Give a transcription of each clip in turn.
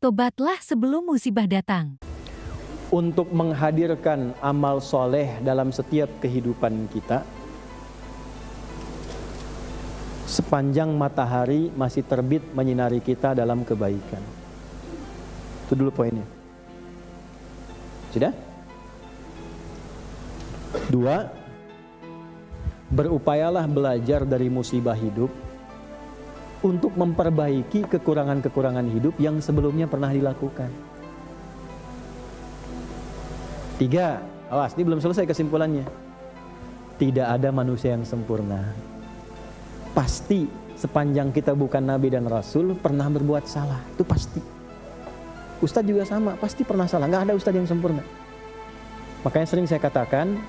Tobatlah sebelum musibah datang. Untuk menghadirkan amal soleh dalam setiap kehidupan kita, sepanjang matahari masih terbit menyinari kita dalam kebaikan. Itu dulu poinnya. Sudah? 2, berupayalah belajar dari musibah hidup untuk memperbaiki kekurangan-kekurangan hidup yang sebelumnya pernah dilakukan. 3, awas, ini belum selesai kesimpulannya. Tidak ada manusia yang sempurna. Pasti sepanjang kita bukan nabi dan rasul pernah berbuat salah, itu pasti. Ustadz juga sama, pasti pernah salah, nggak ada ustadz yang sempurna. Makanya sering saya katakan,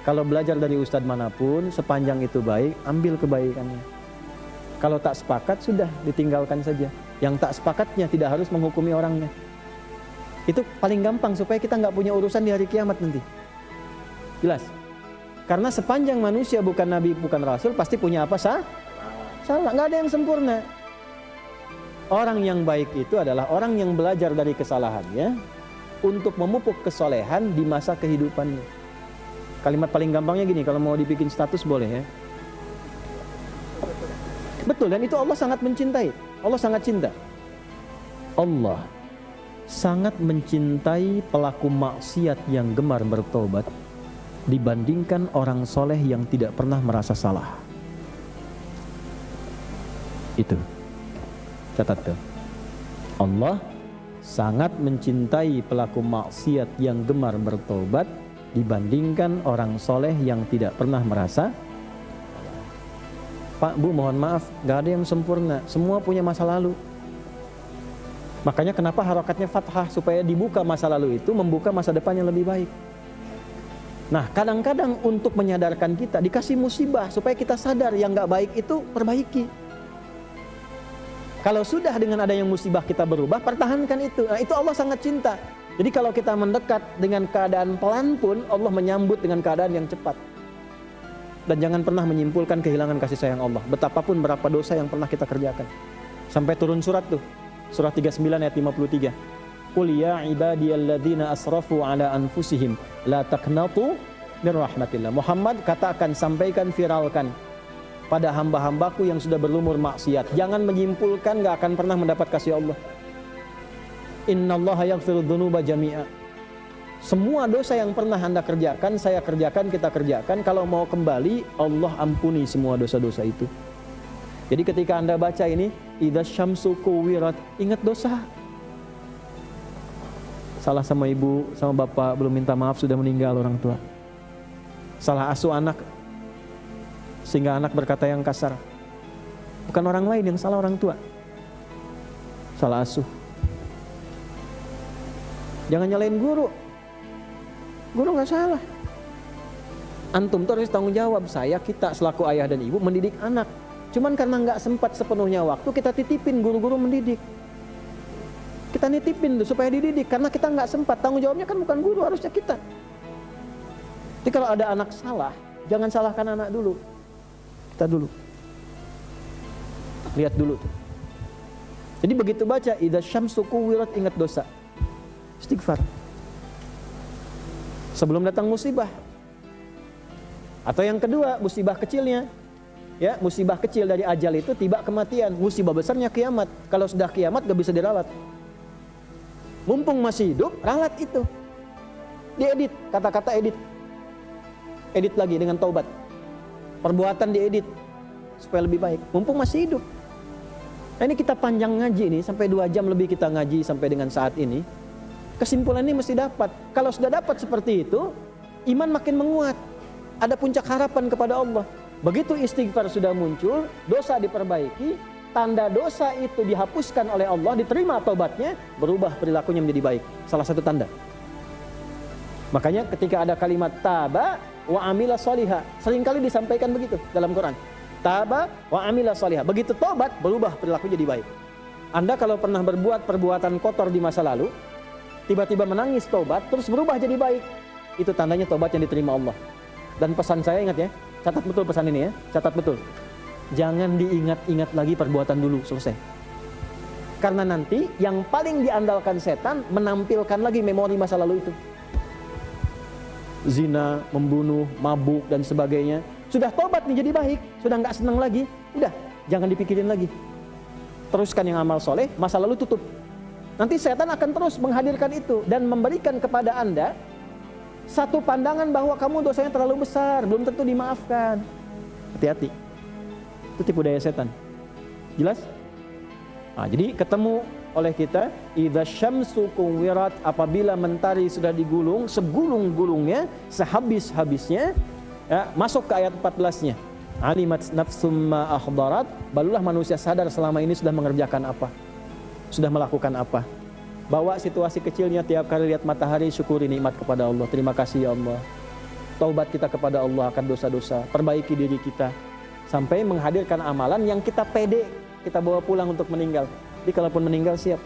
kalau belajar dari ustadz manapun, sepanjang itu baik, ambil kebaikannya. Kalau tak sepakat, sudah ditinggalkan saja. Yang tak sepakatnya tidak harus menghukumi orangnya. Itu paling gampang supaya kita nggak punya urusan di hari kiamat nanti. Jelas? Karena sepanjang manusia bukan nabi, bukan rasul, pasti punya apa? Salah, nggak ada yang sempurna. Orang yang baik itu adalah orang yang belajar dari kesalahannya untuk memupuk kesolehan di masa kehidupannya. Kalimat paling gampangnya gini, kalau mau dibikin status boleh ya. Betul, dan itu Allah sangat mencintai. Allah sangat cinta. Allah sangat mencintai pelaku maksiat yang gemar bertobat dibandingkan orang soleh yang tidak pernah merasa salah. Itu, catat tuh. Allah sangat mencintai pelaku maksiat yang gemar bertobat dibandingkan orang soleh yang tidak pernah merasa. Pak, Bu, mohon maaf, gak ada yang sempurna, semua punya masa lalu. Makanya kenapa harokatnya fathah, supaya dibuka masa lalu itu, membuka masa depan yang lebih baik. Nah, kadang-kadang untuk menyadarkan kita, dikasih musibah supaya kita sadar yang gak baik itu perbaiki. Kalau sudah dengan ada yang musibah kita berubah, pertahankan itu. Nah, itu Allah sangat cinta. Jadi kalau kita mendekat dengan keadaan pelan pun, Allah menyambut dengan keadaan yang cepat. Dan jangan pernah menyimpulkan kehilangan kasih sayang Allah, betapapun berapa dosa yang pernah kita kerjakan. Sampai turun surat tuh, surah 39 ayat 53. Qul ya ibadiyalladzina asrafu ala anfusihim la taqnatu min rahmatillah. Muhammad, katakan, sampaikan, viralkan pada hamba-hambaku yang sudah berlumur maksiat, jangan menyimpulkan gak akan pernah mendapat kasih Allah. Innallaha yaghfiru dzunuba jami'a. Semua dosa yang pernah Anda kerjakan, saya kerjakan, kita kerjakan, kalau mau kembali, Allah ampuni semua dosa-dosa itu. Jadi ketika Anda baca ini, idza syamsu kuwirat, ingat dosa. Salah sama ibu, sama bapak, belum minta maaf, sudah meninggal orang tua. Salah asuh anak, sehingga anak berkata yang kasar. Bukan orang lain yang salah, orang tua. Salah asuh. Jangan nyalain guru. Guru nggak salah. Antum tuh harus tanggung jawab. Saya, kita selaku ayah dan ibu mendidik anak. Cuman karena nggak sempat sepenuhnya waktu, kita titipin guru-guru mendidik. Kita nitipin tuh supaya dididik. Karena kita nggak sempat. Tanggung jawabnya kan bukan guru, harusnya kita. Jadi kalau ada anak salah, jangan salahkan anak dulu. Kita dulu. Lihat dulu tuh. Jadi begitu baca idza syamsu kuwirat, ingat dosa. Istighfar. Sebelum datang musibah. Atau yang kedua, musibah kecilnya. Ya, musibah kecil dari ajal itu tiba kematian. Musibah besarnya kiamat. Kalau sudah kiamat gak bisa dirawat. Mumpung masih hidup, ralat itu. Diedit, kata-kata edit. Edit lagi dengan taubat. Perbuatan diedit supaya lebih baik. Mumpung masih hidup. Nah, ini kita panjang ngaji nih, sampai 2 jam lebih kita ngaji sampai dengan saat ini. Kesimpulan ini mesti dapat. Kalau sudah dapat seperti itu, iman makin menguat. Ada puncak harapan kepada Allah. Begitu istighfar sudah muncul, dosa diperbaiki, tanda dosa itu dihapuskan oleh Allah, diterima taubatnya, berubah perilakunya menjadi baik. Salah satu tanda. Makanya ketika ada kalimat taba wa amila sholiha, seringkali disampaikan begitu dalam Quran. Taba wa amila sholiha. Begitu taubat, berubah perilaku jadi baik. Anda kalau pernah berbuat perbuatan kotor di masa lalu, tiba-tiba menangis taubat, terus berubah jadi baik, itu tandanya taubat yang diterima Allah. Dan pesan saya, ingat ya, catat betul pesan ini ya, catat betul. Jangan diingat-ingat lagi perbuatan dulu, selesai. Karena nanti yang paling diandalkan setan menampilkan lagi memori masa lalu itu. Zina, membunuh, mabuk dan sebagainya. Sudah tobat nih jadi baik, sudah nggak senang lagi, udah jangan dipikirin lagi. Teruskan yang amal soleh, masa lalu tutup. Nanti setan akan terus menghadirkan itu dan memberikan kepada Anda satu pandangan bahwa kamu dosanya terlalu besar, belum tentu dimaafkan. Hati-hati, itu tipu daya setan. Jelas? Nah, jadi ketemu oleh kita, idza syamsu kuwirat, apabila mentari sudah digulung segulung-gulungnya, sehabis-habisnya, ya, masuk ke ayat 14-nya. Alimat nafsum ma ahdarat, barulah manusia sadar selama ini sudah mengerjakan apa, sudah melakukan apa. Bawa situasi kecilnya, tiap kali lihat matahari syukuri nikmat kepada Allah, terima kasih ya Allah. Taubat kita kepada Allah akan dosa-dosa, perbaiki diri kita, sampai menghadirkan amalan yang kita pede kita bawa pulang untuk meninggal. Jadi kalaupun meninggal siap.